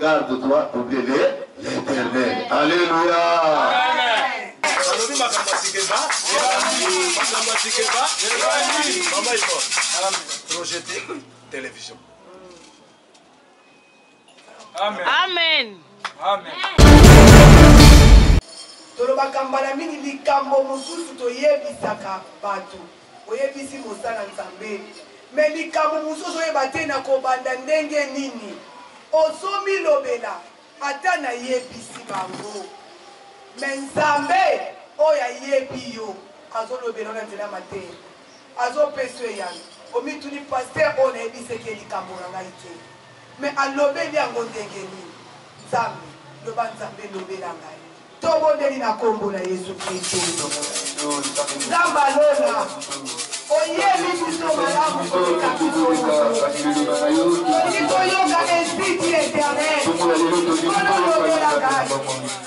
Garde-toi, oublie l'Éternel. Alléluia. Amen. Projeté télévision. Amen. Amen. Amen. Tolobakambala mingi likambo mususu toyebisaka bato. Oyebisi mosala Nzambe. Me likambo mususu oyeba te na kobanda ndenge nini. Osomi lobela ata na yebisi bango. Me Nzambe oya yebi yo azolobela na nzela mate. Azopeso eyano. Omituni pasteur ona yebiseke likambo na ngai te. Me alobeli yango ndenge nini. Nzambe loba Nzambe lobela ngai. Tobondeli na kombo na Yesu Kristo. Nzambe alona oyebi biso malamu koleka biso. Oyi koyoka esprit éternel. Kono lobela ngai.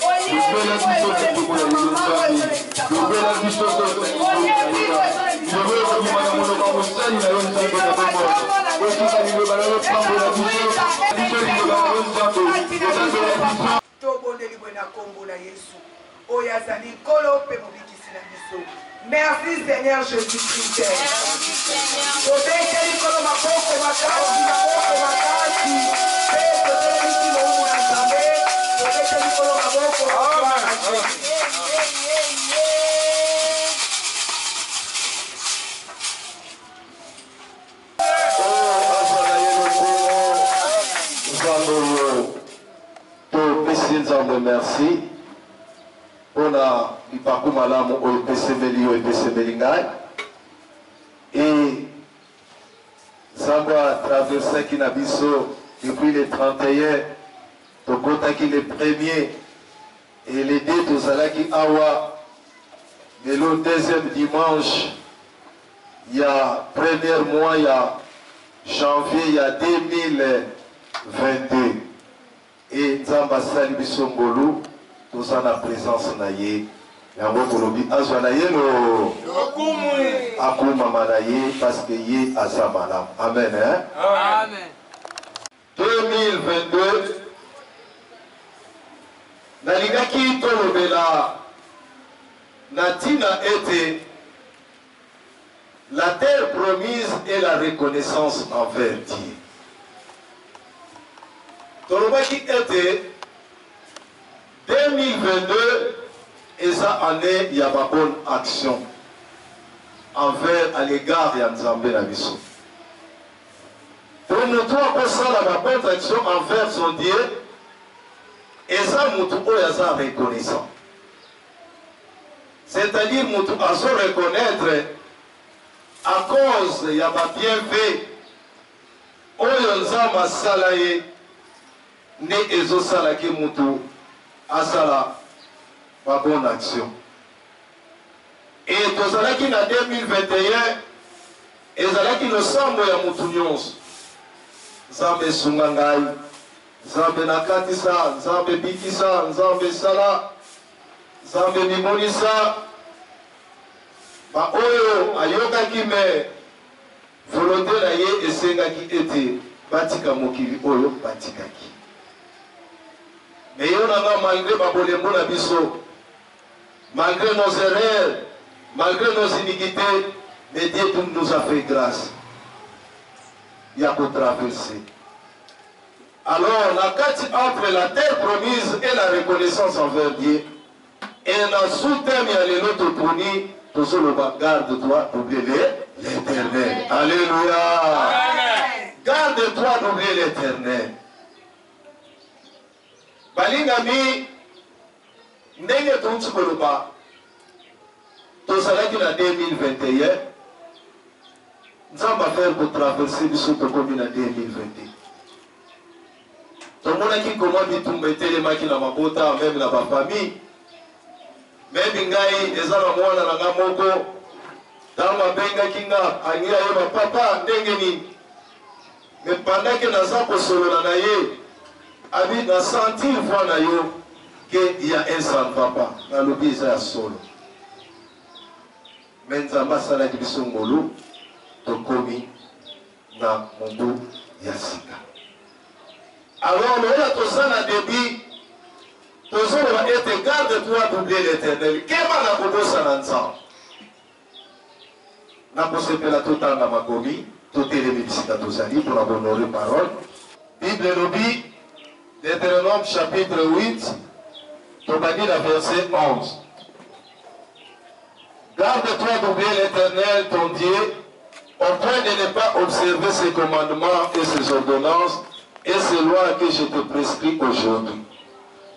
Oyebi koyebisa mama koyebisa papa. Oyebi koyebisa mama. Tobondeli bwe na kombo na Yesu. Oyo azali nkolo mpe mobikisi na biso. Merci Seigneur Jésus-Christ. Tobeteli nkolo maboko makasi, maboko makasi. Mpe tobeteli lomu na Nzambe. Tobeteli nkolo maboko makasi. Nzambe merci. On a du parcours malamu au PCMLI au PCMLI ngai. Et Nzambe a traversé Kinabiso depuis le 31. Tokotaki le premier. Et les deux Tozalaki Awa. Mais le deuxième dimanche, il y a premier mois, il y a janvier, il y a 2022. Et Nzamba sali biso ngolu toza na présence na ye yango tolobi azwa na ye lo akuma na ye parce que ye aza malamu. Amen, hein? Amen. 2022 nalingaki tolobela na ntina ete la terre promise et la reconnaissance envers Dieu. Tolobaki ete 2022 eza année ya ba bonne action envers à l'égard ya Nzambe na biso. Pour nous akosala ba bonne action envers son Dieu eza mutu oyo aza reconnaissant. C'est-à-dire mutu azo reconnaître à cause ya ba bienfait oyo Nzambe asala ye ne ezosala ki mutu asala ba bonne action. Et tozalaki na 2021 ezalaki losambo ya mutu nyonso. Nzambe esunga ngai, Nzambe nakatisa, Nzambe bikisa, Nzambe sala, Nzambe mimonisa. Ba oyo ayokaki me volonté na ye esengaki ete batika mokili oyo batikaki. Mais on a malgré Babolembo na biso, malgré nos erreurs, malgré nos iniquités, mais Dieu nous a fait grâce. Il y a qu'à traverser. Alors, la carte entre la terre promise et la reconnaissance envers Dieu, et la sous-terme, il y a les autres puni, tout ça, le garde-toi d'oublier l'Éternel. Alléluia. Garde-toi d'oublier l'Éternel. Balingami ndenge tuntu koloba tozalaki na 2021 Nzamba faire pour traverser biso tokomi na 2022 tomonaki comment bitumba etelemaki na mabota même na bafamille même ngai eza na mwana na nga moko ntango abengaki nga angira ye bapapa ndenge nini mais pendant que naza kosolola na ye abi na sentir voix na yo que il y a un sans papa na lobi eza solo mais Nzamba asalaki biso ngolu tokomi na mobu ya sika. Alors, nous avons un débit. Nous avons été garde-toi d'oublier l'éternel. Qu'est-ce que nous avons fait ensemble? Nous avons fait la totale dans ma commis. Tout est révisé à tous ali pour avoir honoré parole. Bible nous dit, Deutéronome chapitre 8, on va dire la verset 11. Garde-toi d'oublier l'éternel, ton Dieu, au point de ne pas observer ses commandements et ses ordonnances et ses lois que je te prescris aujourd'hui.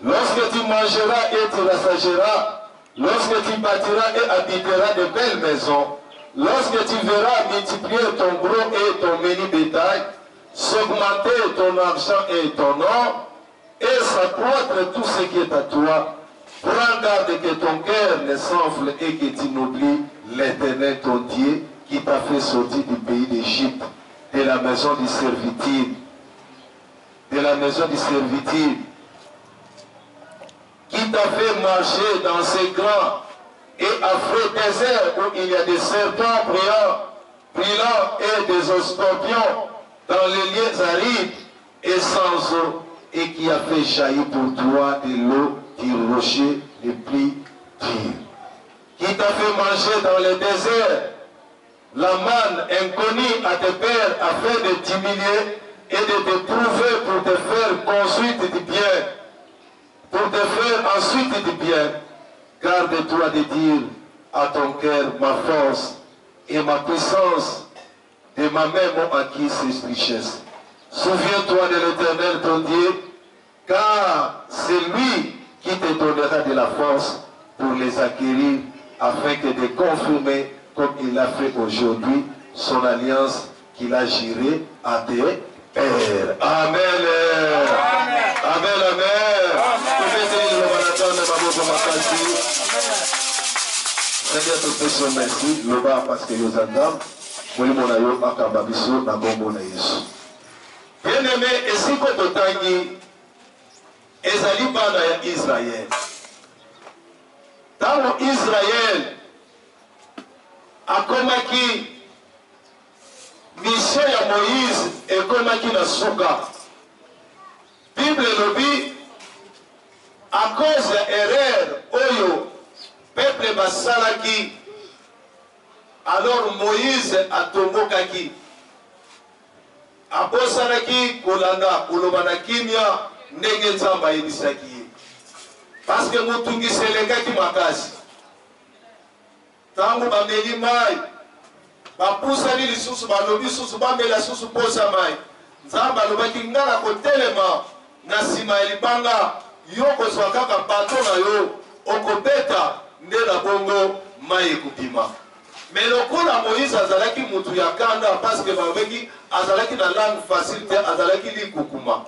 Lorsque tu mangeras et tu rassageras, lorsque tu bâtiras et habiteras de belles maisons, lorsque tu verras multiplier ton gros et ton menu bétail, s'augmenter ton argent et ton or, et s'accroître tout ce qui est à toi, prends garde que ton cœur ne s'enfle et que tu n'oublies l'Éternel ton Dieu qui t'a fait sortir du pays d'Égypte, de la maison du servitude, de la maison du servitude, qui t'a fait marcher dans ces grands et affreux déserts où il y a des serpents brillants et des scorpions dans les lieux arides et sans eau, et qui a fait jaillir pour toi de l'eau du rocher les plus durs, qui t'a fait manger dans le désert la manne inconnue à tes pères afin de t'humilier et de te prouver pour te faire ensuite du bien, pour te faire ensuite du bien. Garde-toi de dire à ton cœur, ma force et ma puissance et ma main m'ont acquis ces richesses. Souviens-toi de l'Éternel ton Dieu, car c'est lui qui te donnera de la force pour les acquérir, afin que de confirmer, comme il a fait aujourd'hui, son alliance qu'il a jurée à tes pères. Amen. Amen. Amen. Seigneur, te faisons merci. Loba parce que nous entendons. Bien-aimé, et si vous avez ezali bana ya Israël. Dans Israël, akomaki mission ya Moïse ekomaki na suka. Bible lobi à cause ya erreur oyo peuple basalaki, alors Moïse atombokaki, abosanaki kolanda koloba na kimia ndenge nzamba ayebisaki ye, parce que motungisi elekaki makasi. Ntango bameli mai bapusani lisusu balobi lisusu bamela lisusu posa mai, nzamba alobaki nga na kotelema na nsima ya libanga, yo kozwa kaka bato na yo okobeta nde na bongo mai ekobima. Mais lokola Moïse azalaki mutu ya kanda, parce que babeki azalaki na langue facile te, azalaki likukuma.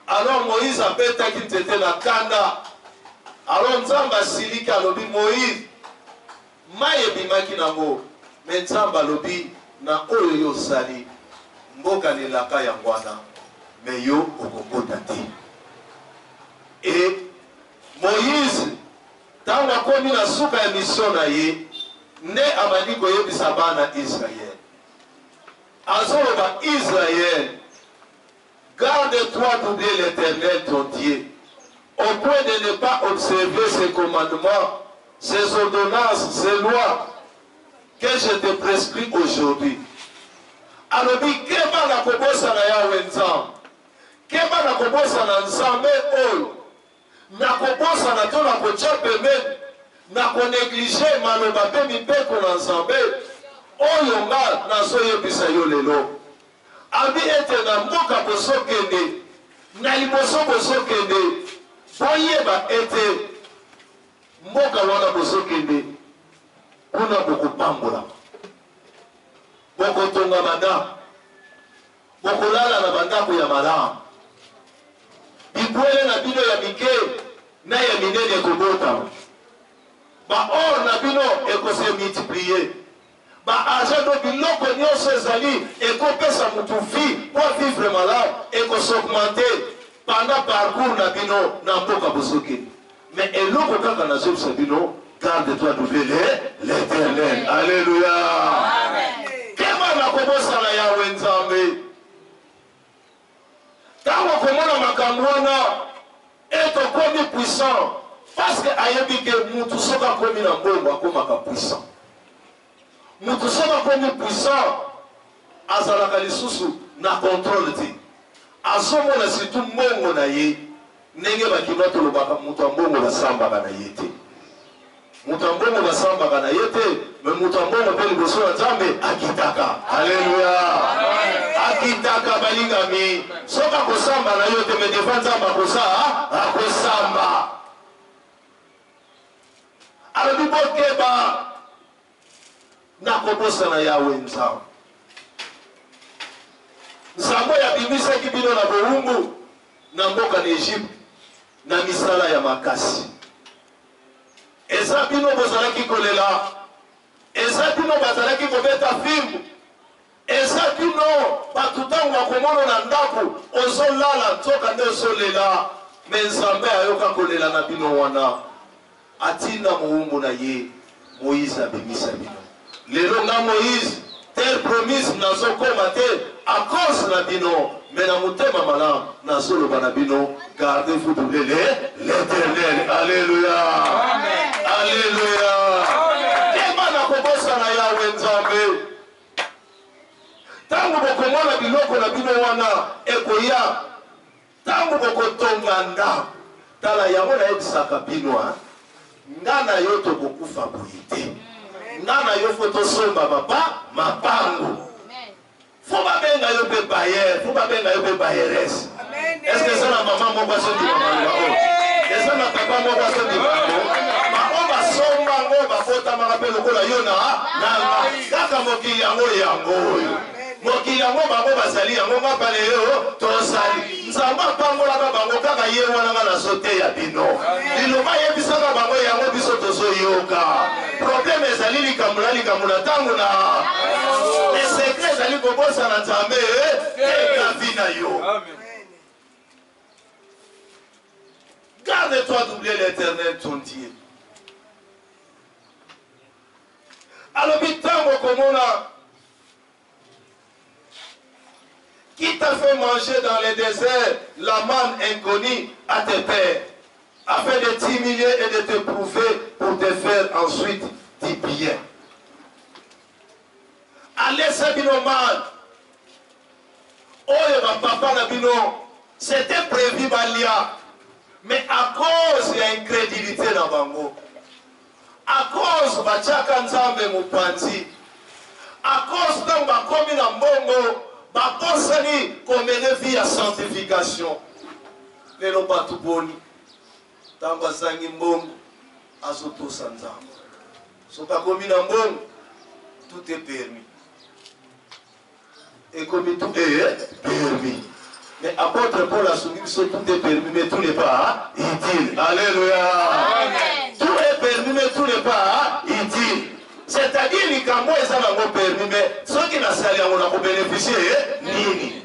Alors Moïse abetaki nzete na kanda. Alors nzamba siliki alobi Moïse mai ebimaki nango, mais nzamba alobi na oyo yo sali mboka lelaka yango wana, mais yo okokota te. Et Moïse ntango akomi na suka ya mission na ye, nde abandi koyebisa bana Israël. Azoloba Israël, garde-toi d'oublier l'Éternel ton Dieu, au point de ne pas observer ses commandements, ses ordonnances, ses lois que je te prescris aujourd'hui. Alobi keba na kobosa na Yahweh nzambe, keba na kobosa na nzambe oyo, na kobosa na to na kotia pembeni, na koneglige maloba pe mibeko na nzambe oyo nga nazoyebisa yo lelo. Abi ete na mboka bozokende, na liboso bozokende, boyeba ete mboka wana bozokende kuna bokopambola, bokotonga bandako, bokolala na bandako ya malamu, bibwele na bino ya mike na ya minene ekobota, baor na bino ekose multiplier, argent do biloko nyonso ezali ekopesa mutu vie pour vivre malamu, ekosaugmenter pendant parcours na bino na mboka bozokende. Mais eloko kaka nazobisa bino, garde-toi d'oublier l'Éternel. Alléluia. Amen. Kema na kobosa na Yahweh nzambe. Tant qu'on a ma cambrona, et ton commis puissant, parce que ayebi que mutu soka commis na mbongo akomaka puissant. Mutu soka commis puissant, azalaka lisusu na contrôle te. Azomona surtout mbongo na ye, ndenge bakima tolobaka mutu mbongo basambaka na ye te. Mutu mbongo basambaka na ye te, mais mutu mbongo pe liboso na Nzambe akitaka. Alléluia. Akitaka balingami. Soka kosamba na yo te, mais devant Nzambe akosamba. Alors du bokeba na kobosa na Yawe Nzambe. Nzambe ya bimisaki bino na bowumbu na mboka na Egypte na misala ya makasi. Eza bino bozalaki kolela, eza bino bazalaki kobeta fimbu, eza bino batutangu bakomona na ndako ozolala nzoka nde ozolela, me Nzambe ayoka kolela na bino wana atina mowumbu na ye Moïse abimisa bino. Lelo nga Moïse terre promise nazokoma te à cause na bino, mais na motema malamu nazoloba na bino, gardez-vous de l'Éternel. Alléluia. Amen. Alléluia. Kema na kobosa na Yawe Nzambe. Tangu bokomona biloko na bino wana ekoya, tangu bokotonga ndako, tala yango nayebisaka bino, ngana yo tokokufa boye te. Ngana yo fo tosomba mapango. Faut pas bien gagner pe bayer, faut pas bien gagner pe bayeres. Est-ce que ça la maman mon pas se dit maman? Est-ce que la papa mon pas se dit maman? Ma on va somba on va fota ma rappel ko la yona na kaka mokili yango. Mokili yango ba bazali yango ba pale yo to sali. Nzamba pango la bango kaka ye wana na sote ya bino. Liloba yebisaka bango yango biso tozo yoka. Problème ezali likamula tangu na les secrets zali kobosa na Nzambe la vie na yo. Garde-toi d'oublier l'Éternel ton Dieu. Alors bitango komona qui t'a fait manger dans le désert la manne inconnue à tes pères, afin de t'humilier et de te prouver pour te faire ensuite du bien. Allez, c'est bino mal. Oh, papa na bino, c'était prévu balia. Mais à cause de l'incrédulité na bango, à cause de Bachaka Nzambe Mupanzi, à cause de bakomi na mbongo, bakosani komene vie à sanctification. Lelo batu boni, tamba sangi mbongo, azoto sanzambe. Soka komi na mbongo, tout est permis. Et comme tout est permis. Mais apôtre Paul a soumis que tout est permis, mais tout n'est pas utile. Alléluia. Amen. Tout est permis, mais tout n'est pas utile. C'est-à-dire que les Cambos sont permis, mais ceux qui n'ont pas bénéficié, nini.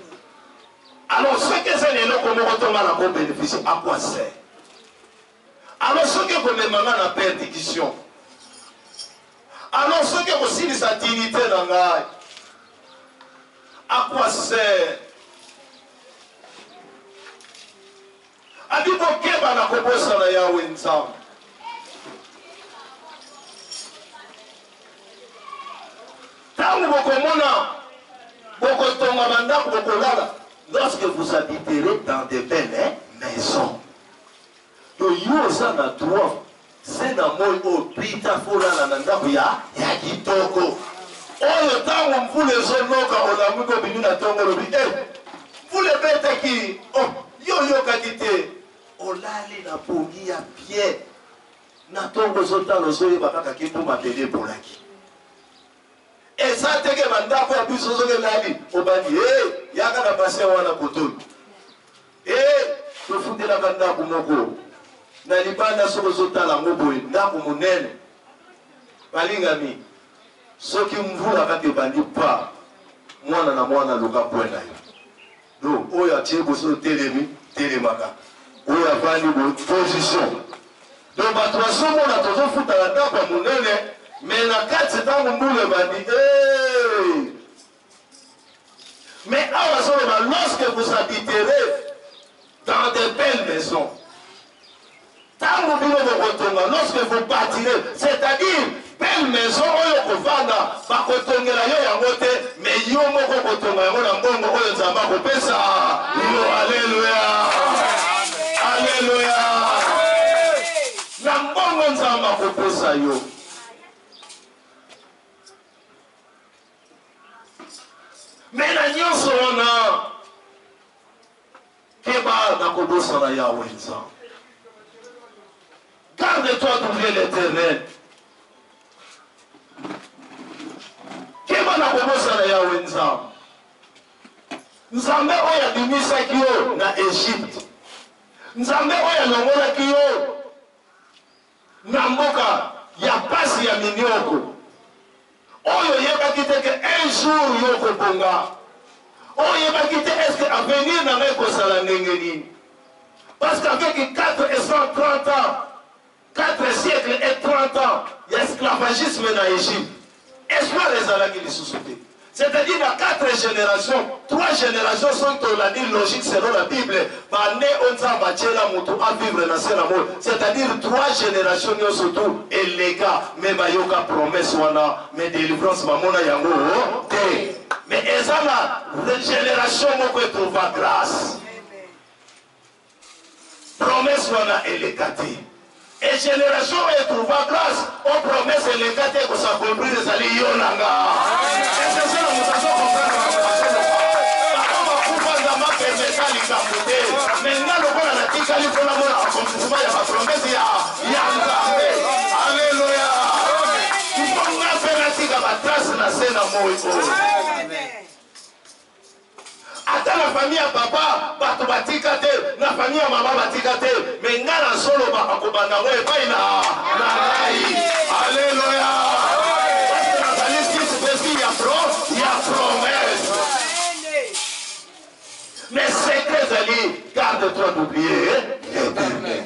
Alors ceux qui ont bénéficié, à quoi sert? Alors ceux qui ont la perdition. Alors ceux qui ont aussi sa dignité dans la à quoi sert? Abibo keba na kobosa na Yawe Nzambe. Tangu bokomona bokotonga bandako bokolala, lorsque vous habiterez dans de belles maisons. To yosa na droit, c'est na moi au pita folala na ndako ya kitoko. Oyo tango mvule zonoka olamuko binu na tongo lobi mvule bete ki yo kadite olali na pongi ya pied na tongo zotalo zoye bakaka kitu mabele bolaki eza teke bandako ya biso zoke lali obani yaka na pase wana kotoni tofundela bandako moko na libanda soko zotala ngoboye ndako monene balingami soki mvula kati bandi pa mwana na mwana luka pwena yo do oyo atie boso telemaka oyo avandi bo position donc bato bazomona tozofutala ndako ya monene mais na kati ntango mbula bandi mais awa bazoloba lorsque vous habiterez dans de belles maisons. Lorsque vous partirez, c'est-à-dire, belle maison, mais alléluia. Alléluia. Mais la nyonso wana keba na kobosana Yahweh nzambe. Garde-toi d'oublier l'Éternel. Keba na kobosana Yahweh nzambe. Nzambe oyo abimisaki yo na Egypte. Nzambe oyo alongolaki yo na mboka ya pasi ya minioko. Oyo yebaki te ke un jour yo kobonga. Oyo yebaki te est-ce que avenir na ngai kosala ndenge nini. Parce qu'avec 430 ans, 4 siècles et 30 ans, il y a esclavagisme dans l'Égypte. Espoir les alaki les sous-soutés. C'est-à-dire dans 4 générations, 3 générations sont la dit logique selon la Bible. C'est-à-dire 3 générations surtout et les gars, mais mayoka promesse wana, mais délivrance mamona yango. Mais ezana génération moko trouva grâce. Promesse wana et les kati. Et génération est trouvé grâce aux promesses et les gâtés que ça compris des alliés yonanga. Et c'est ça la mutation comprendre. Mais nous avons la tika li pour la mort accomplissement il y a pas promesse il y a alléluia. Il faut qu'on fasse la tika ba trace na scène moi. Ata la famille à papa, bato batika te, la famille à maman batika te, mais ngana solo ba akobanda we pa ina na ngai. Alléluia. Parce que la famille qui il y a promesse. Mais c'est que Ali, garde-toi d'oublier l'Éternel.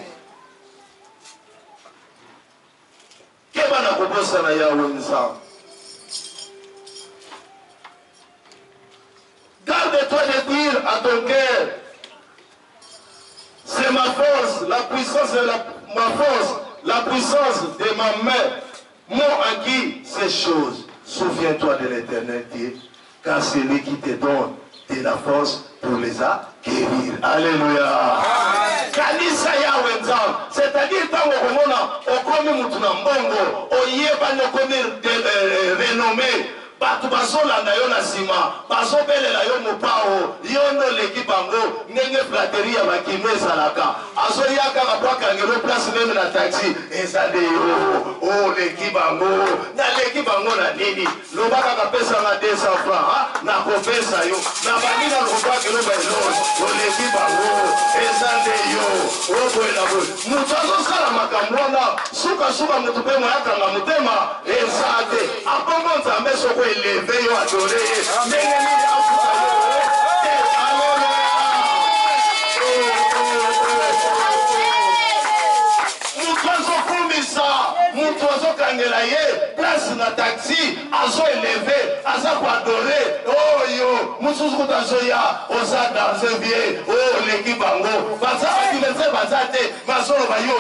Kebana kobosa na Yahweh nzambe. Garde-toi de dire à ton cœur, c'est ma force, la puissance de ma force, la puissance de ma main m'ont acquis ces choses. Souviens-toi de l'Éternel Dieu, car c'est lui qui te donne de la force pour les acquérir. Alléluia. Kanisa Yahweh nzambe, c'est-à-dire tant qu'on a okomi mutuna mbongo, oyeba nokomi renommé. Batu bazolanda yo na sima bazobelela yo mopao yo no leki bango ndenge flatterie ya bakino ezalaka azoya kaka po akangelo place meme na taxi ezade yo o leki bango na leki bango na nini loba kaka pesa nga 200 francs na kopesa yo na bandi na loba kelo bailo o leki bango ezade yo o boela bo mutu azosala makambo wana suka mutu pe moyakanga motema ezade abongo nzambe soko élevé yo adoré ndenge nini afuta yo mutu azokumisa mutu azokangela ye place na taxi azo élevé aza koadore oyo mosusu kuta azoya oza danse vie oleki bango baza adversaire baza te bazoloba yo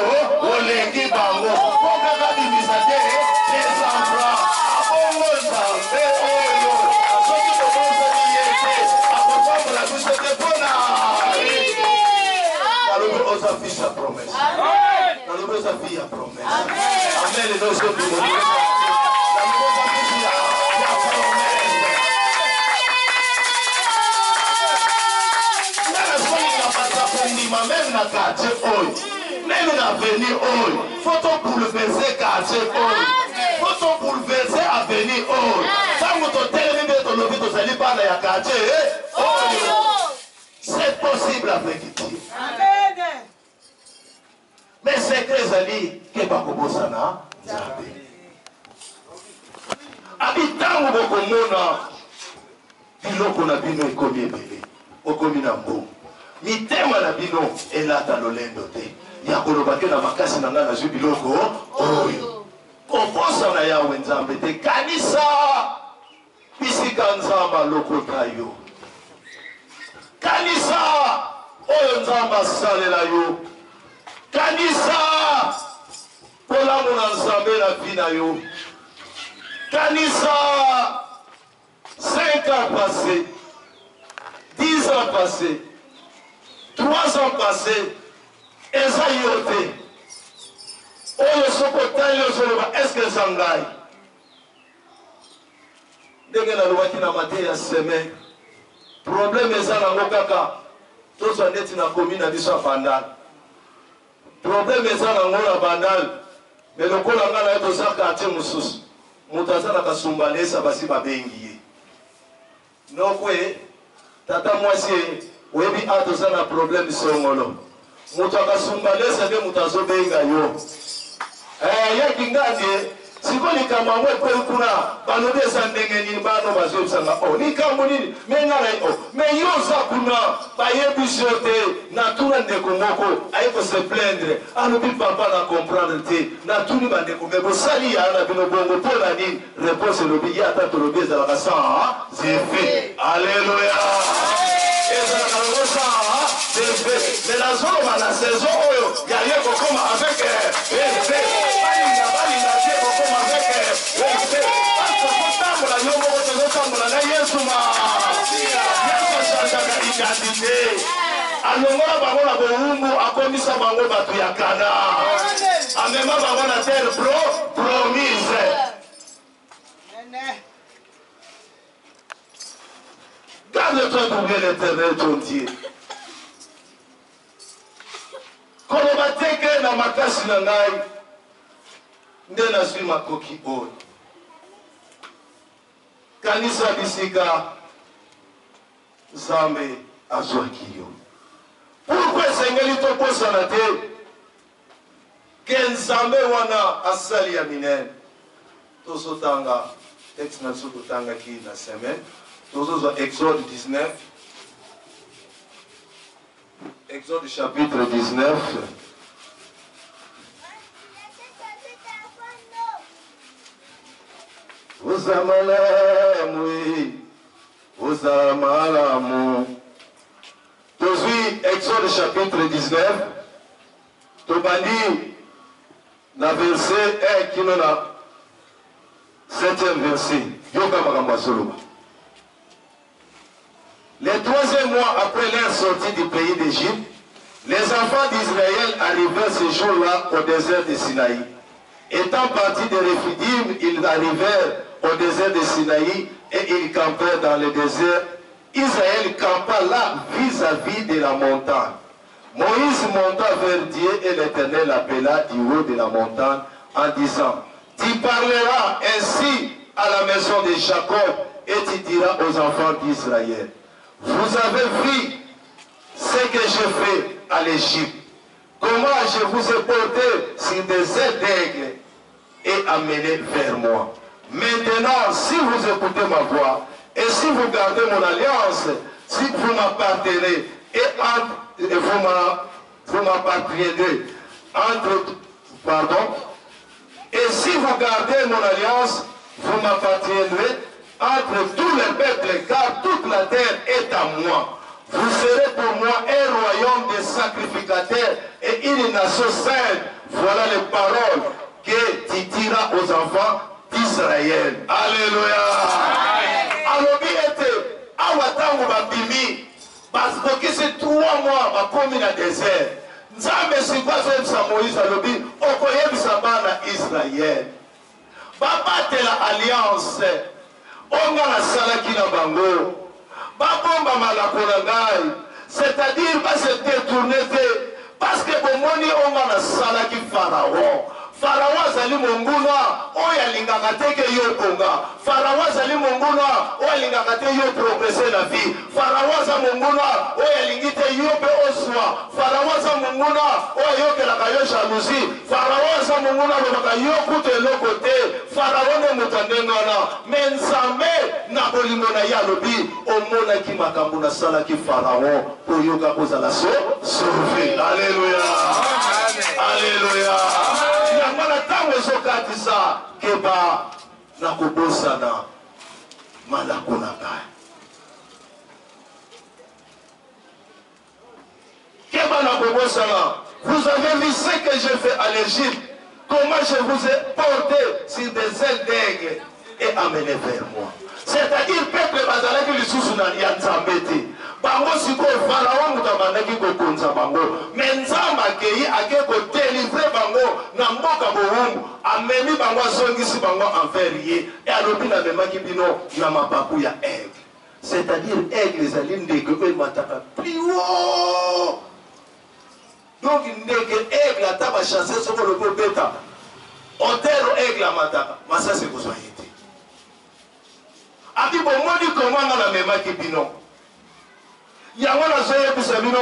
oleki bango po kaka bimisa te 200 francs abongo nzambe oyo soki tobonzani ye te akofambola biso te mpona nalobi oza fils ya promese nalobi oza fille ya promese amen ezosobimoni même na quartier oyo même na avenir oyo faut to bouleverser quartier oyo faut to bouleverser avenir oyo tango totelemi mpe tolobi tozali bana ya quartier oyo c'est possible avec Dieu. Mais secret ezali ke bakobosana nzambe abi ntango bokomona biloko na bino ekomi ebele okomi na mbongo mitema na bino elata lolendo te ya koloba ke na makasi na ngai nazwi biloko oyo kobosa na Yawe nzambe te kanisa bisika nzambe alokota yo kanisa oyo nzambe asalela yo kanisa kolamuna nzambe na vi na yo kanisa 5 ans passés 10 ans passés 3 ans passés eza yo te oyo soki otali ozoloba eske eza ngai ndenge nalobaki na mateya ya semaine problème eza nango kaka tozwa neti nakomi na biso ya bandal problème eza nango na bandal me lokola ngai na ye toza quartier mosusu moto aza na kasumbalesa basi babengi ye nokwe tata mwasi oyebi a toza na problème songolo moto akasumbalesa nde moto azobenga yo yaki ngandie siko likambo yango ekwei kuna balobi eza ndenge nini bano bazoyebisanga o likambo nini me nga na ye o me yo oza kuna bayebisi yo te natuna ndeko moko aye kose plaindre alobi papa na comprendre te natuni bandeko me bosali ya na bino bongo mpo na nini réponse elobi ye ata tolobi ezalaka sans effet alleluya ezalaka nango sans effet me nazoloba na saison oyo yaye kokoma avec effet balinga te kokoma avec effet tokotambola yo moko tozotambola na yesu yesu achangeaka identité alongola bango na bowumbu akomisa bango bato ya kana amema bango na terre promise garde-toi d'ouvrir l'éternel ton Dieu koloba teke na makasi na ngai nde nazwi makoki oyo kanisa bisika nzambe azwaki yo pourkui esengeli tokosana te ke nzambe wana asali ya minene tozotanga texte na biso totangaki na semaine tozozwa exode 19 exode chapitre 19 Uzamalamu. Tozui Exode chapitre 19. Tobandi na verset 1 qui nous a 7e verset. Yoka Makamba Soloba. Le 3e mois après leur sortie du pays d'Égypte, les enfants d'Israël arrivèrent ce jour-là au désert de Sinaï. Étant partis de Rephidim, ils arrivèrent au désert de Sinaï et ils campèrent dans le désert. Israël campa là vis-à-vis de la montagne. Moïse monta vers Dieu et l'Éternel l'appela du haut de la montagne en disant: Tu parleras ainsi à la maison de Jacob et tu diras aux enfants d'Israël: Vous avez vu ce que j'ai fait à l'Égypte, comment je vous ai porté sur des ailes d'aigle et amené vers moi. Maintenant, si vous écoutez ma voix et si vous gardez mon alliance, si vous m'appartenez et vous m'appartiendrez et si vous gardez mon alliance, vous m'appartiendrez entre tous les peuples, car toute la terre est à moi. Vous serez pour moi un royaume de sacrificateurs et une nation sainte. Voilà les paroles que tu diras aux enfants d'Israël. Alléluia. Alobi ete awatango babimi parce que c'est 3 mois bakomi na désert. Nzambe sikwazoyebisa Moïse alobi okoyebisa bana Israël babatela alliance onga nasalaki na bango babomba malako na ngai, c'est-à-dire base détourné te parce que bomoni onga nasalaki Pharaon. Pharaon azali monguna oyo alingaka te ke yo konga. Pharaon azali monguna oyo alingaka te yo progresser na vie. Pharaon aza monguna oyo alingi te yo pe oswa. Pharaon aza monguna oyo ayokelaka yo jalousie. Pharaon aza monguna alobaka yo kuta eloko te. Pharaon nde moto ndenge wana. Me Nzambe na bolingo na ye alobi omonaki makambo nasalaki Pharaon po yoka kozala sauvé. Alléluia. Alléluia. Yamana tango ezokatisa keba na kobosana malako na ngai. Vous avez vu ce que j'ai fait à l'Égypte. Comment je vous ai porté sur des ailes d'aigle et amené vers moi. C'est-à-dire, peuple bazalaki lisusu na ya Nzambe te. Bango sikoyo Pharaon mutu abandaki kokonza bango. Mais Nzambe akei ake kodelivre bango na mboka bowumbu. Amemi bango azongisi bango envers ye. Et alobi namemaki bino na mabaku ya aigle. C'est-à-dire, aigle ezali ndeke oyo emataka plus haut. Donc, ndeke aigle ata bachasser soko lobi obeta. Otero aigle amataka. Masa se kozwa ye te. Abi bomoni comment nga namemaki bino. Yango nazoyebisa bino.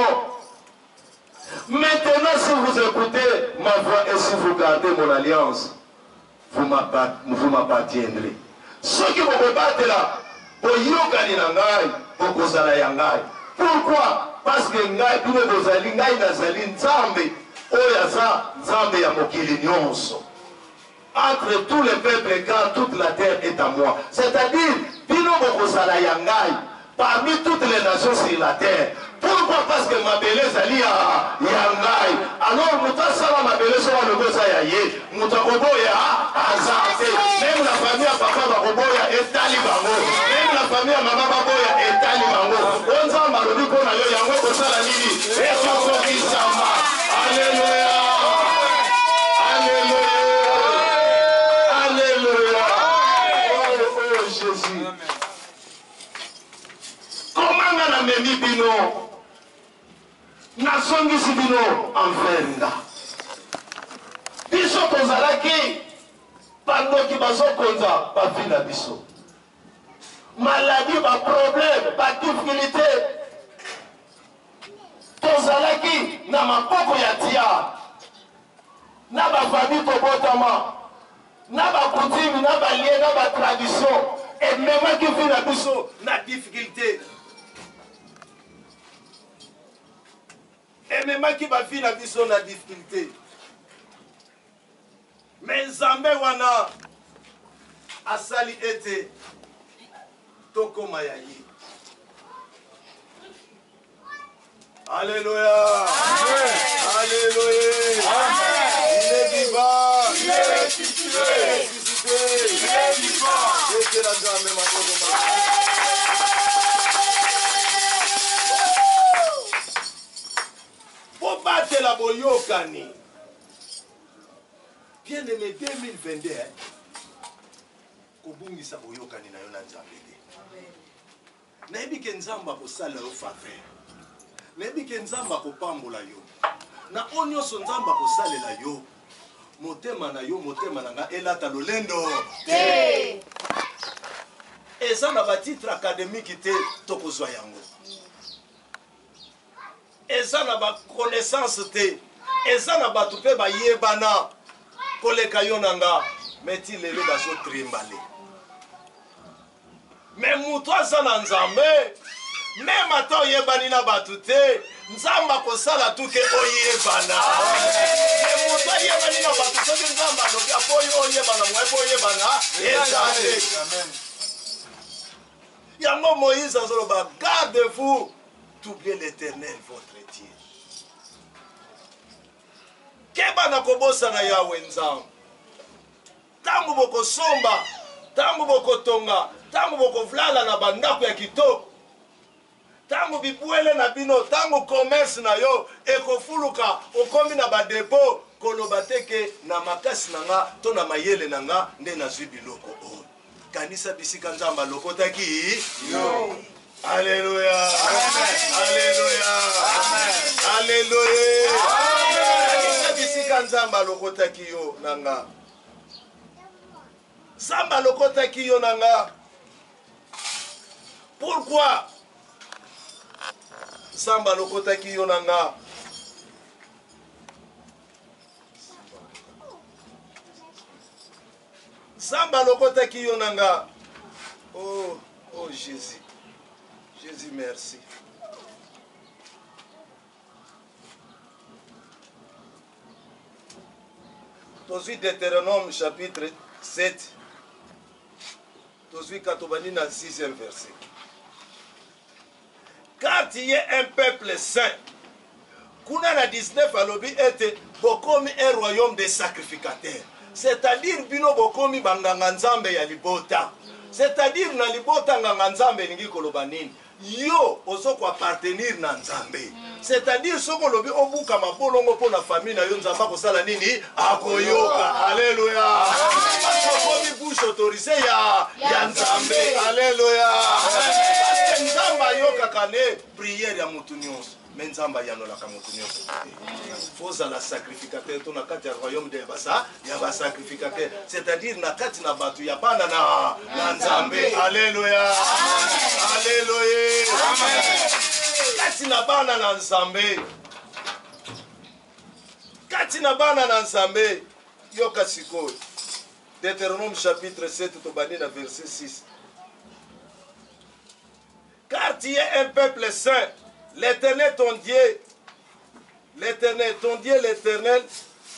Maintenant, si vous écoutez ma voix et si vous gardez mon alliance, vous m'appartiendrez. Ceux qui vont me battre là, boyokani na ngai, bokozala ya ngai. Pourquoi? Parce que ngai bino bozali ngai nazali Nzambe oyo aza Nzambe ya mokili nyonso. Entre tous les peuples, car toute la terre est à moi. C'est-à-dire, bino bokozala ya ngai parmi toutes les nations sur la terre. Pourquoi? Parce que ma belle zali ya ngai. Alors, mutasala ma belle soa le goza ya ye. Mutakoboya azate. Même la famille à papa bakoboya etali bango. Même la famille à maman bakoboya etali bango. Onza malobi kona yo yango kosala nini? Ekoko kisama. Alléluia. Alléluia. Alléluia. Oh Jésus. Comment nga namemi bino? Nasongisi bino envers nga. Biso tozalaki bandoki bazokonza bavi na biso. Maladie, problème, difficulté. Tozalaki na maboko ya tia. Na bafamille tobotama. Na bakutimi, na balie, na batradition. Et même qui vit na biso na difficulté. Et même qui va vivre la vie sur la difficulté. Mais Nzambe wana asali ete toko mayayi. Alléluia. Amen. Alléluia. Amen. Il est vivant. Il est ressuscité. Il est vivant. Et que la Nzambe ma battre la boyokani. Bien aimé 2022. Kobungisa boyokani na yo na Nzambe te. Nayebi ke Nzamba ko sala yo faveur. Nayebi ke Nzamba ko pambola yo. Na onyoso Nzamba ko salela yo. Motema na yo motema na nga elata lolendo te. Eza na ba titre académique te tokozwa yango. Eza na ba connaissance te. Eza na ba tupe ba yebana koleka yo nanga meti lelo baso trimbale. Mais muto aza na Nzambe même ata yebani na batu te Nzamba ko sala tuke oyebana. Mais muto yebani na batu te Nzamba lobi apoyo oyebana mwepo oyebana ezate. Amen. Yango Moïse azoloba gardez-vous d'oublier l'Éternel votre Dieu. Keba na kobosa na Yahweh Nzambe. Tangu boko somba, tangu boko tonga, tangu boko vlala na bandako ya kitoko. Tangu bipuele na bino, tangu commerce na yo ekofuluka okomi na ba dépôt koloba teke na makasi na nga to na mayele na nga nde nazwi biloko o. Kanisa bisika Nzamba lokotaki yo. Alléluia. Amen. Alléluia. Amen. Alléluia. Amen. Bisika Nzamba lokotaki yo nanga. Nzamba lokotaki yo nanga. Pourquoi? Nzamba lokotaki yo nanga. Nzamba lokotaki yo nanga. Oh, oh Jésus. Jésus, merci. Tozui Deutéronome chapitre 7. Tozui Katobani na 6e verset. Car tu es un peuple saint, kuna na 19 alobi ete bokomi un royaume de sacrificateurs, c'est-à-dire bino bokomi banganga nzambe ya libota, c'est-à-dire na libota nganga nzambe lingi koloba nini yo ozoko appartenir na nzambe, c'est-à-dire soko lobi obuka mabolongo po na famille na yo nzamba kosala nini akoyoka. Alléluia. Bokomi bouche autorisée ya nzambe. Alléluia. Parce que nzamba yoka kane prière ya mutu nyonso. Mais nzamba yanolaka mutu nyonso. Faut la sacrificateur to na kati ya royaume de basa ya ba sacrificateur, c'est-à-dire na kati na batu ya bana na nzambe. Alléluia. Alléluia. Amen. Kati na bana na nzambe. Kati na bana na nzambe. Yoka sikoyo. Deutéronome chapitre 7 tobani na verset 6. Car tu es un peuple saint, l'Éternel ton Dieu, l'Éternel ton Dieu, l'Éternel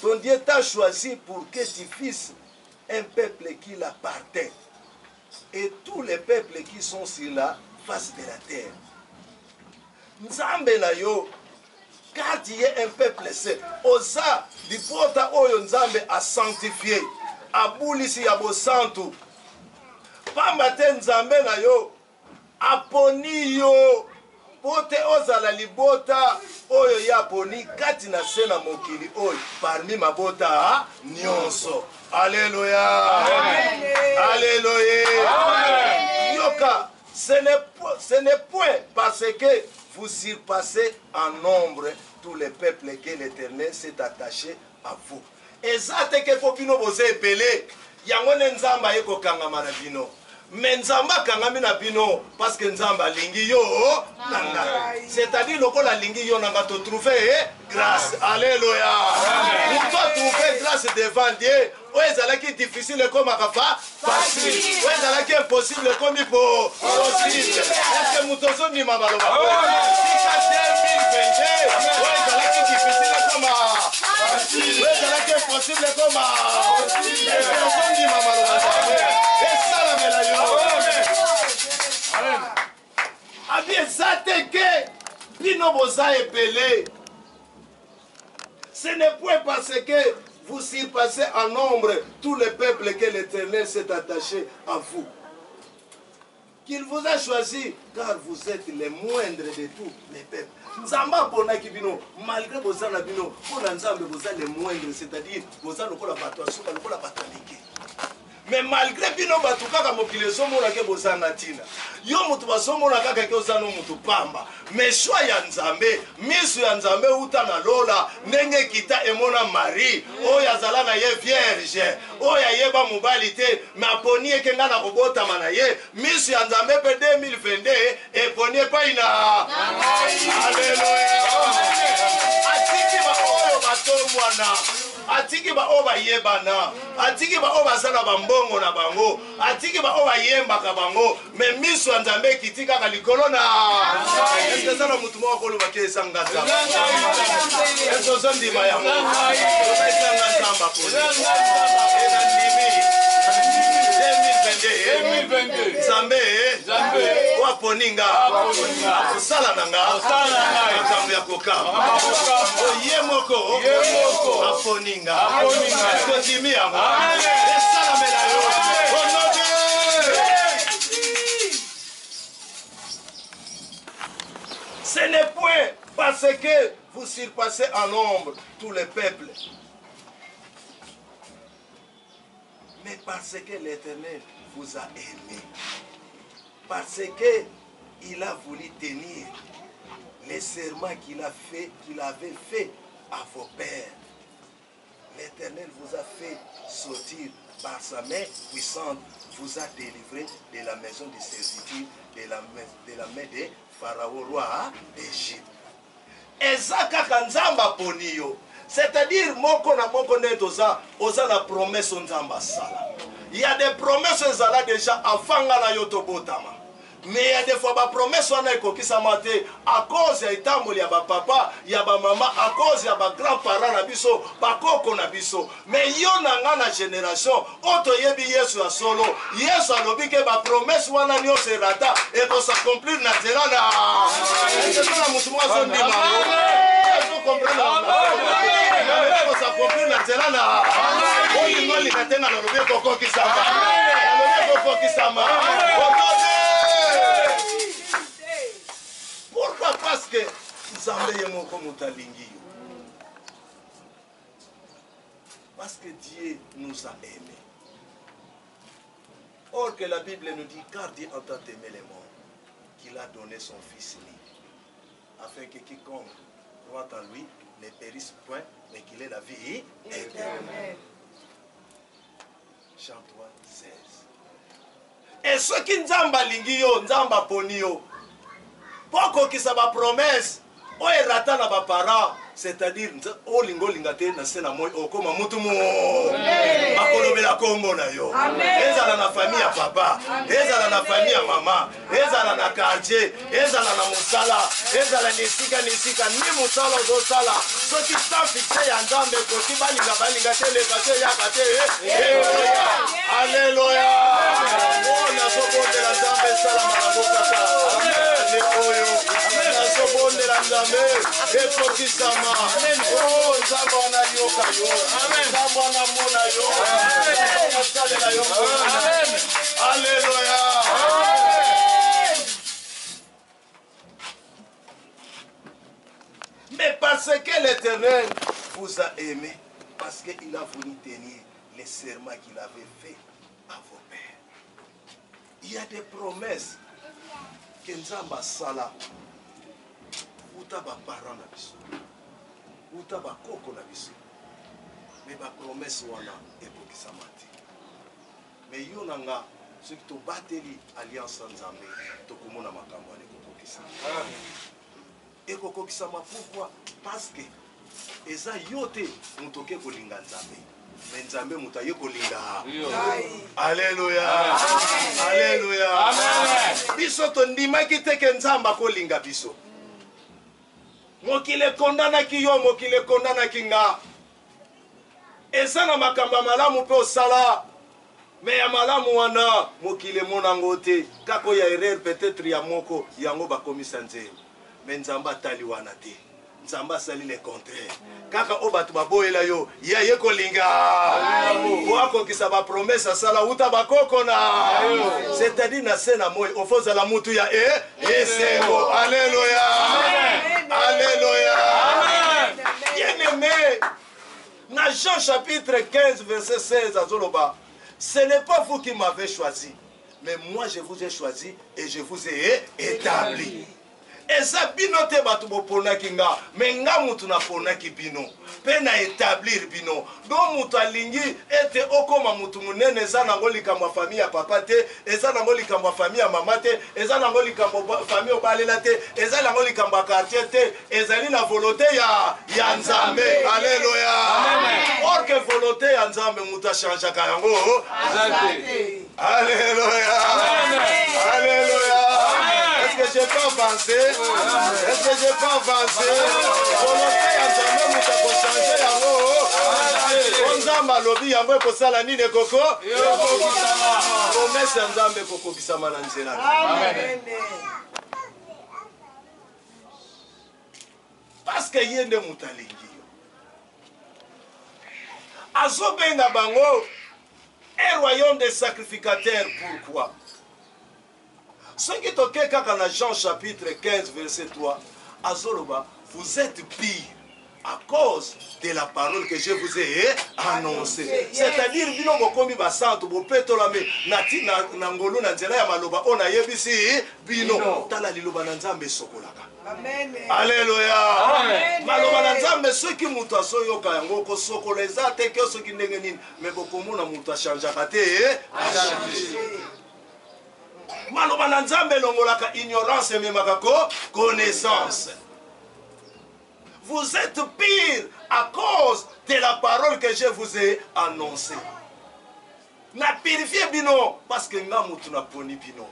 ton Dieu t'a choisi pour que tu fasses un peuple qui l'appartient. Et tous les peuples qui sont sur la face de la terre. Nzambe na yo, car tu es un peuple saint, osa dipota oyo Nzambe a sanctifié, abulisi ya bosantu. Pamba te Nzambe na yo, aponi yo, pote ozala libota oyo ya poni kati na se na mokili oyo, parmi mabota nyonso. Alléluia. Amen. Alléluia. Amen. Yoka, ce n'est point parce que vous surpassez en nombre tous les peuples que l'Éternel s'est attaché à vous. Et ça, c'est que Popino vous est belé. Yangone Nzamba yeko kangama na bino. Mais Nzamba kangami na bino parce que Nzamba lingi yo nanga. C'est-à-dire loko la lingi yo nanga to trouver grâce. Alléluia. Pour toi trouver grâce devant Dieu. Ouais, c'est qui difficile comme un papa facile. Ouais, c'est qui impossible comme il faut possible. Est-ce que Moutoso ni ma baloba? Si c'est 2022, ouais, c'est qui difficile comme un facile. Ouais, c'est qui impossible comme un possible. Est-ce que ni ma baloba? Et ça la médaille. Amen. Ah bien, ça t'est que Pino Bosa est pelé. Ce n'est point parce que vous surpassez en nombre tous les peuples que l'Éternel s'est attaché à vous, qu'il vous a choisi, car vous êtes les moindres de tous les peuples. Nzamba pona kibino, malgré vos anabino, pour l'ensemble vous êtes les moindres, c'est-à-dire vos anabino la batoisou, la batanike. Mais malgré bino batuka ka mokile somo na ke bozana tina. Yo mutu basomo na kaka ke ozana mutu pamba. Mais choix ya Nzambe, misu ya Nzambe uta na lola, ndenge kita emona Marie, oya zala na ye vierge, oya yeba mobali te, ma poni ekenga na kobota mana ye, misu ya Nzambe pe 2022 e poni pa ina. Alléluia. Atiki ba oyo batomwana. Atiki ba oba yebana, atiki ba oba sana bambongo na bango, atiki ba oba yemba ka bango, me miso Nzambe kitika ka likolo na. Est-ce ça mutu mo ko luba ke sanga za. Est-ce ça ndima ya mo. Ko sanga samba ko. Ena ndimi. 2022. Nzambe, wa poninga. Sala nanga. Nzambe ya koka. Yemoko. Aponinga. Continue. Ce n'est point parce que vous surpassez en nombre tous les peuples, mais parce que l'Éternel vous a aimé, parce qu'il a voulu tenir les serments qu'il avait fait à vos pères. L'Éternel vous a fait sortir par sa main puissante, vous a délivré de la maison de servitude, de la main de Pharaon, roi d'Égypte. Et ça, Nzamba poniyo, c'est-à-dire, moko na moko netoza, oza la promesse Nzamba sala. Il y a des promesses zala déjà avant la yotobotama. Mais il y a des fois des promesses qui sont à cause de l'Étamboli, il y a papa, il y a maman, à cause de grands-parents, mais il y a une génération, auto yebi Yesu a solo, Yesu a lobi que la promesse wana nyo se rata et pour s'accomplir na zela na. C'est ça la mutumwa son dimanche. Pourquoi? Parce que parce que Dieu nous a aimés. Or que la Bible nous dit, car Dieu a tant aimé les morts, qu'il a donné son Fils unique, afin que quiconque croit en lui ne périsse point, mais qu'il ait la vie éternelle. Jean 3, 16. Et ceux qui nzamba lingio, nzamba ponio, poko qui sa ba promesse, o erata na ba para, c'est-à-dire o lingo lingate na sena moi o koma mutu mo. Makolobela kombo na yo. Ezala na famille ya papa, ezala na famille ya mama, ezala na quartier, ezala na musala, ezala nisika ni musala zo sala. Ceux qui sont fixés ya nzambe koti balinga te le kate ya kate. Alléluia. Oh na sobonde la nzambe sala marabokaka. Amen. Na sobonde la nzambe ekokisama. Oh nzambe wana yoka yo. Nzambe wana mona yo. Amen. Alléluia. Mais parce que l'Éternel vous a aimé, parce qu'il a voulu tenir les serments qu'il avait fait à vos pères. Il y a des promesses que Nzamba Sala, uta ba parents na biso, uta ba koko na biso, mais ba promesse wana ekokisama te. Mais yo nanga soki tobateli alliance Nzambe tokomona makambo wana ekokisama. Ekokisama pourquoi? Parce que eza yo te mutoke kolinga Nzambe. Mais Nzambe mutaye kolinga. Alléluia. Alléluia. Amen. Biso to ndimaki te ke Nzamba kolinga biso. Mokile kondana ki yo, mokile kondana ki nga. Eza na makamba malamu pe osala. Mais ya malamu wana mokile monango te. Kako ya erreur peut-être ya moko yango bakomisa nzela. Mais Nzamba tali wana te. Nzamba sali le contraire. Kaka obatu baboyela yo, ya ye kolinga. Wako kisa ba promesse sala uta bakoko na. C'est-à-dire na sena moy ofoza la mutu ya esengo. Alléluia. Alléluia. Bien-aimé, dans Jean chapitre 15 verset 16 à Zoloba, ce n'est pas vous qui m'avez choisi, mais moi je vous ai choisi et je vous ai établi. Eza bino te batu boponaki nga, mais nga mutu na ponaki bino, pe na établir bino. Donc mutu alingi ete okoma mutu munene eza nango likambo famille ya papa te, eza nango likambo famille ya mama te, eza nango likambo famille obalela te, eza nango likambo quartier te, ezali na volonté ya Nzambe. Alléluia. Or que volonté ya Nzambe mutu achangeaka yango. Alléluia. Alléluia. Est-ce que j'ai pas avancé? Est-ce que j'ai pas avancé? Volonté ya Nzambe mutu akochanger yango. Nzamba lobi yango ekosala nini koko? Promesse ya Nzambe ekokokisama na nzela. Amen. Parce que ye nde mutu alingi yo. Azobenga bango un royaume de sacrificateurs. Pourquoi? Ce qui est OK dans Jean chapitre 15 verset 3, Azoloba, vous êtes pire à cause de la parole que je vous ai annoncée. C'est-à-dire, bino mokomi basanto bo petolame nati na ngolu na nzela ya maloba ona yebisi bino tala liloba na Nzambe sokolaka. Amen. Alléluia. Amen. Maloba na Nzambe soki mutu asoyoka yango ko sokola eza te ke soki ndenge nini mais bokomona mutu achangeaka te Maloba na Nzambe longolaka ignorance memaka connaissance. Vous êtes pire à cause de la parole que je vous ai annoncée. Na purifié bino parce que nga mutu na poni bino.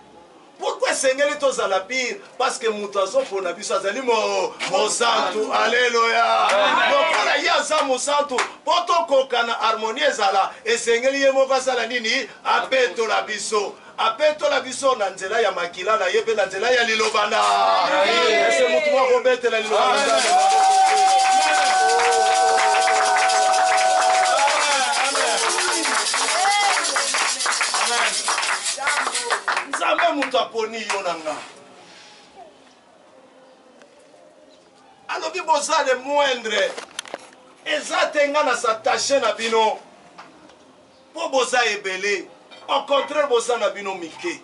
Pourquoi sengeli tozala pire? Parce que mutu azopona biso azali mo santu. Alléluia. Donc la yaza mo santu poto kokana harmonie ezala esengeli ye moko asala nini apeto la biso. Apeto la biso na nzela ya makila na yebe na nzela ya lilobana. Ese mutu wa kobete la lilobana. aponi yo na nga alobi boza de moindre eza te nga na s'attache na bino po boza ebele au contraire boza na bino mike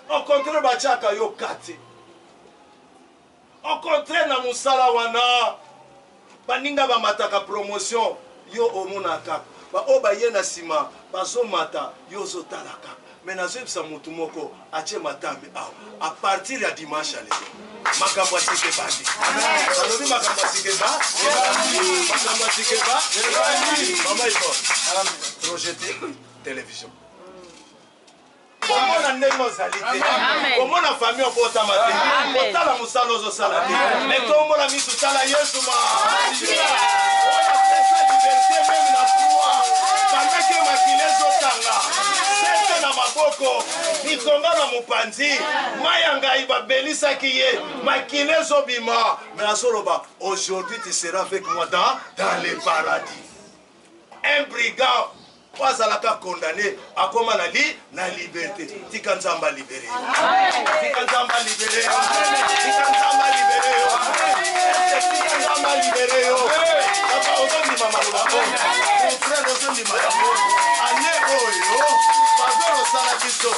au contraire batiaka yo kate au contraire na mosala wana baninga bamataka promotion yo omonaka baoyo baye na nsima bazomata yo ozotalaka me nazoyebisa motu moko atie matambe awa a partir ya dimanche lelo makambo asike bandi alobi makambo asike makambo asike mama ipo projete télévision komona ndenge ozali te komona famille okotama te kotala mosala ozosala te me tomona misu tala yesu oyo apesa liberté meme na foi bandeke makile ezotanga sete na maboko mikonga na mopanzi mai ya ngai babelisaki ye makile ezobima me azoloba aujourd'hui tu seras avec moi dans le paradis un brigand po azalaka condamné akoma na liberté tika nzambe alibere tika nzambe alibere tika nzambe alibere tika nzambe alibere yo papa ozondima maloba oyo frère ozondima yango ane oyo bazolo osala biso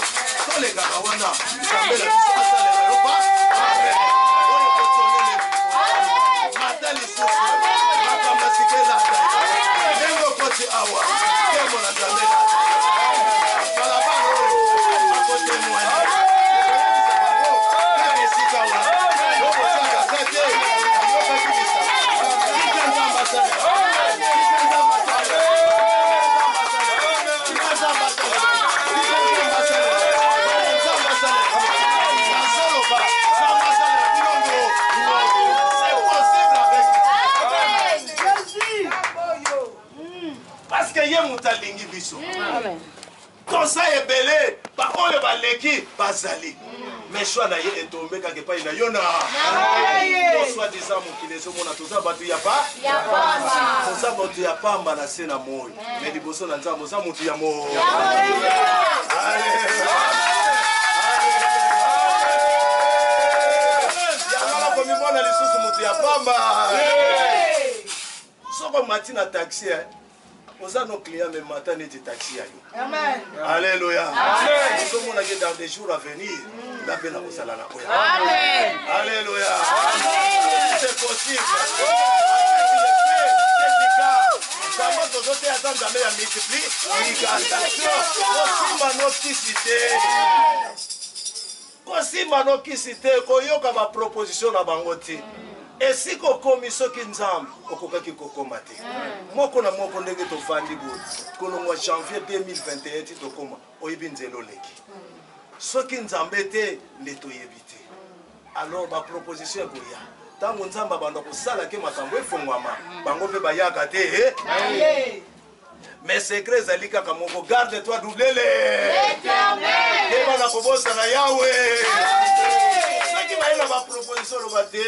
tolekaka wana nzambe na biso asalela yo pa oyo kotolele mata lisusu makambo asikelaka ndenge okoti awa tembo na nzambe balabala oyo akotemoine oyebisa bango kaka esika wana okosaka ka te yokakibisa tika nzambe asalela tika nzambe asalela tika nzambe asalela nzambe asalela nasoloba nzambe asalela bilongo c'est possible avec parce que ye moto alingi biso toza ebele baoyo baleki bazali meshwa na ye etombe kaka epai na yo na toswa diza mokili ezomona toza bato ya toza bato ya pamba na se na moi me liboso na nzambe oza motu ya mo yangala komimona lisusu motu ya pamba soko mati na taxi oza no client me matin neti taxi ya yo alléluia ozomona ke dans des jours à venir nga mpe na kosala na oyo alléluia c'est possible nzambe tozoteya ata nzambe ya multiplication kosimba nokisi te kosimba nokisi te koyoka baproposition na bango te esika okomi soki nzambe okokaki kokoma te moko na moko ndenge tofandi boye kolongwa janvier 2021 ti tokoma oyebi nzela oleki soki nzambe te nde toyebi te alors baproposition ekoya ntango nzambe abanda kosalaki makambo efongwama bango mpe bayaka te mais secret ezali kaka moko garde toi doublele ebana kobosana yawe soki baye na baproposition loba te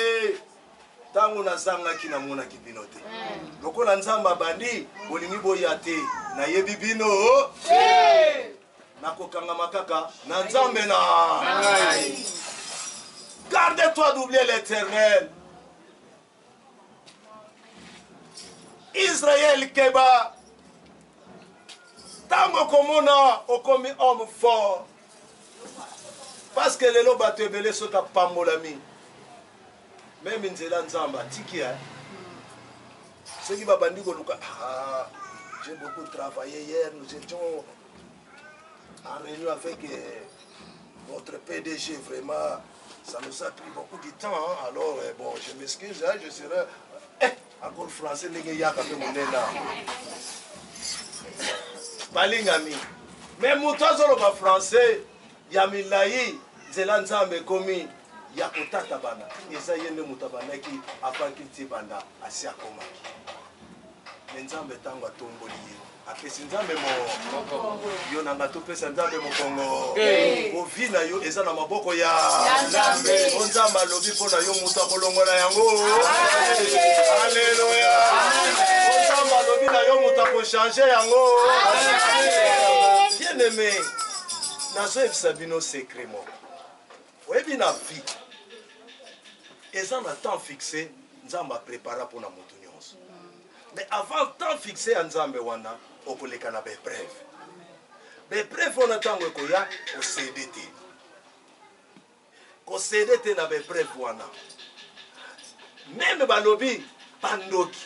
ntango nazangaki namonaki bino te lokola nzambe abandi bolingi boya te nayebi bino nakokangama kaka na nzambe na garde toi d'oublier l'éternel Israël keba ntango komona okomi homme fort parce que lelo bato ebele soki apambolami même nzela nzambe atiki soki babandi koluka j'ai beaucoup travaillé hier nous étions en réunion avec votre PDG vraiment ça nous a pris beaucoup de temps alors bon je m'excuse je serai encore français ndenge yaka mpe monena balingami mais moto azoloba français ya milai nzela nzambe ekomi ya kotata bana eza ye nde moto abandaki afaki ti banda asi akomaki me nzambe ntango atomboli ye apesi nzambe yo nanga topesa nzambe mokongo ovi na yo eza na maboko ya nzambe o nzambe alobi mpo na yo moto akolongola yango alleluya o nzambe alobi na yo moto akochange yango bien aimé nazoyebisa bino secret moko oyebi na vie eza na temps fixé nzambe aprépara mpona moto nyonso mais avant temps fixé ya nzambe wana okoleka na baepreuve baepreuve wana ntango ekoya osede te kosede te na baepreuve wana meme balobi bandoki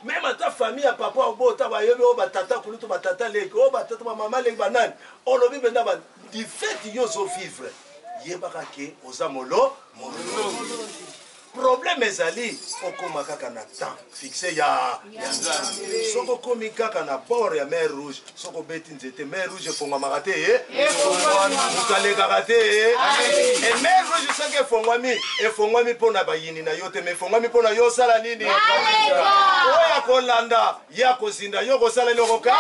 même ata famille ya papa obota bayobi oyo batata kulutu batata leki oyo batata bamama leki banani olobi mpenza di fait yo ozovivre yebaka ke oza molo problème ezali okóma kaka na temps fixe ya nzambe soki okómi kaka na bord ya mer rouge soki obeti nzete mer rouge efongwamaka te moto alekaka te mer rouge soki efongwami mpona bayini na yo te ma efongwami mpona yo osala nini oyo akolanda ye akozinda yo kosala nini okoka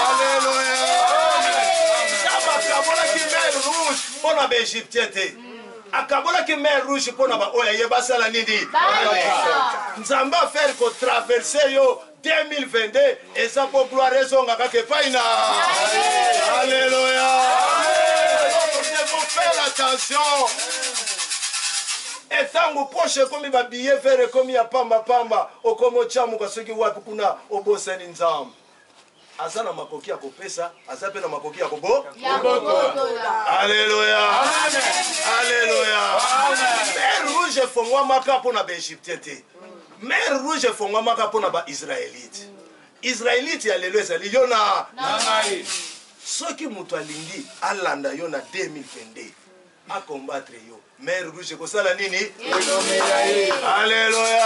alleluya akabolaki mer rouge mpona baegyptien te akabolaki mer rouge mpona baoyo aye basala nini nzambe afere kotraverse yo 2022 eza mpo gloire ezonga kaka epai na alleluya faire attention etango poshe ekomi babiye vere ekomi ya pambapamba okomi otyamuka soki wapi kuna obosani nzambe aza na makoki ya kopesa aza mpe na makoki ya kobo alleluya alleluya mer rouge efongwamaka mpona baegyptien te mer rouge efongwamaka mpona baisraélite israélite ya lelo ezali yo na ngai soki moto alingi alanda yo na 2022 akombatre yo mer rouge ekosala nini alleluya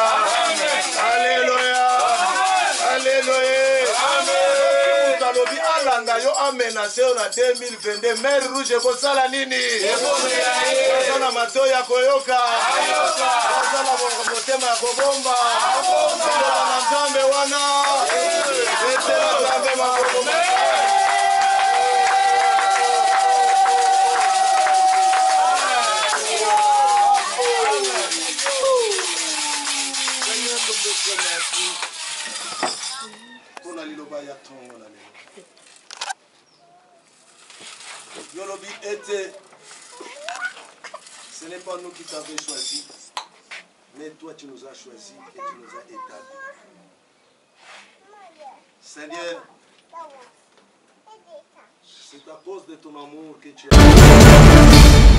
alleluya alleluya alobi alanda yo amenase yo na 2022 mer rouge ekosala nini aza na matoi ya koyoka aza na motema ya kobomba na nzambe wana etela nzambe makobomba mpona liloba ya ntongo na lelo yolobi ete ce n'est pas nous qui t'avons choisi mais toi tu nous as choisi et tu nous as établis. Seigneur, c'est à cause de ton amour que tu as